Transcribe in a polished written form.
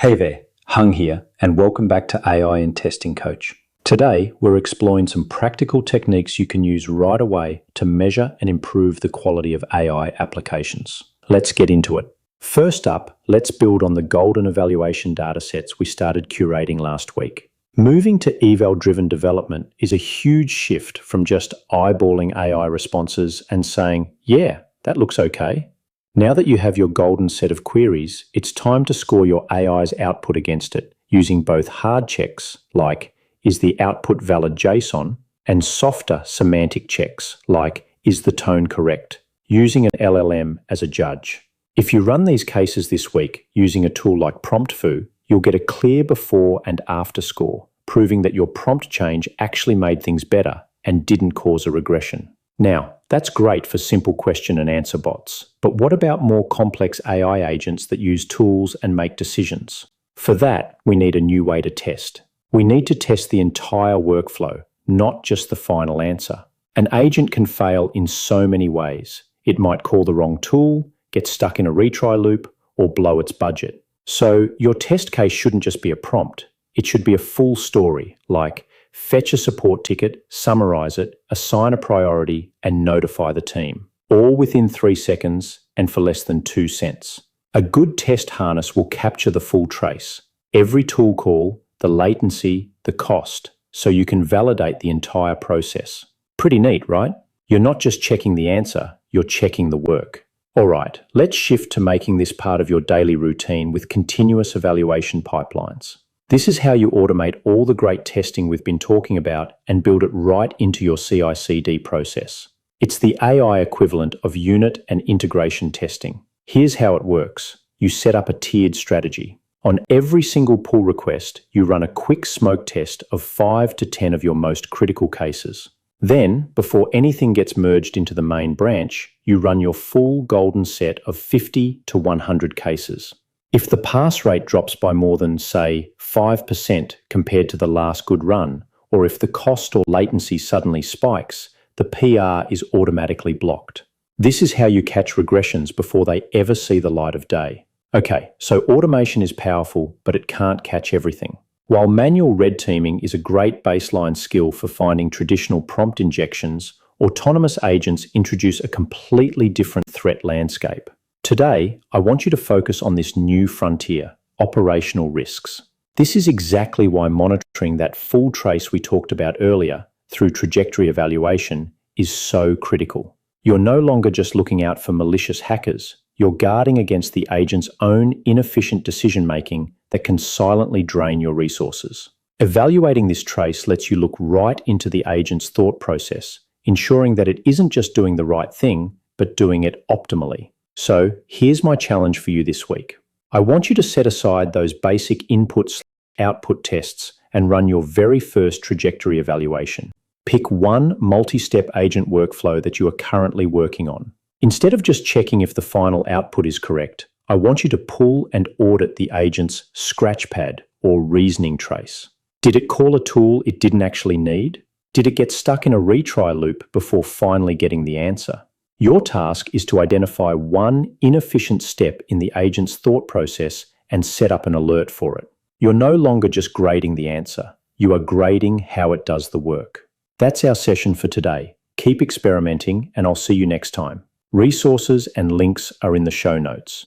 Hey there, Hung here, and welcome back to AI and Testing Coach. Today, we're exploring some practical techniques you can use right away to measure and improve the quality of AI applications. Let's get into it. First up, let's build on the golden evaluation datasets we started curating last week. Moving to eval-driven development is a huge shift from just eyeballing AI responses and saying, yeah, that looks okay. Now that you have your golden set of queries, it's time to score your AI's output against it, using both hard checks, like, is the output valid JSON, and softer semantic checks, like, is the tone correct, using an LLM as a judge. If you run these cases this week using a tool like PromptFoo, you'll get a clear before and after score, proving that your prompt change actually made things better and didn't cause a regression. Now, that's great for simple question and answer bots, but what about more complex AI agents that use tools and make decisions? For that, we need a new way to test. We need to test the entire workflow, not just the final answer. An agent can fail in so many ways. It might call the wrong tool, get stuck in a retry loop, or blow its budget. So your test case shouldn't just be a prompt. It should be a full story, like fetch a support ticket, summarize it, assign a priority, and notify the team. All within 3 seconds and for less than 2 cents. A good test harness will capture the full trace, every tool call, the latency, the cost, so you can validate the entire process. Pretty neat, right? You're not just checking the answer, you're checking the work. All right, let's shift to making this part of your daily routine with continuous evaluation pipelines. This is how you automate all the great testing we've been talking about and build it right into your CI/CD process. It's the AI equivalent of unit and integration testing. Here's how it works. You set up a tiered strategy. On every single pull request, you run a quick smoke test of 5 to 10 of your most critical cases. Then, before anything gets merged into the main branch, you run your full golden set of 50 to 100 cases. If the pass rate drops by more than, say, 5% compared to the last good run, or if the cost or latency suddenly spikes, the PR is automatically blocked. This is how you catch regressions before they ever see the light of day. Okay, so automation is powerful, but it can't catch everything. While manual red teaming is a great baseline skill for finding traditional prompt injections, autonomous agents introduce a completely different threat landscape. Today, I want you to focus on this new frontier, operational risks. This is exactly why monitoring that full trace we talked about earlier through trajectory evaluation is so critical. You're no longer just looking out for malicious hackers. You're guarding against the agent's own inefficient decision-making that can silently drain your resources. Evaluating this trace lets you look right into the agent's thought process, ensuring that it isn't just doing the right thing, but doing it optimally. So here's my challenge for you this week. I want you to set aside those basic input/output tests and run your very first trajectory evaluation. Pick one multi-step agent workflow that you are currently working on. Instead of just checking if the final output is correct, I want you to pull and audit the agent's scratchpad or reasoning trace. Did it call a tool it didn't actually need? Did it get stuck in a retry loop before finally getting the answer? Your task is to identify one inefficient step in the agent's thought process and set up an alert for it. You're no longer just grading the answer. You are grading how it does the work. That's our session for today. Keep experimenting, and I'll see you next time. Resources and links are in the show notes.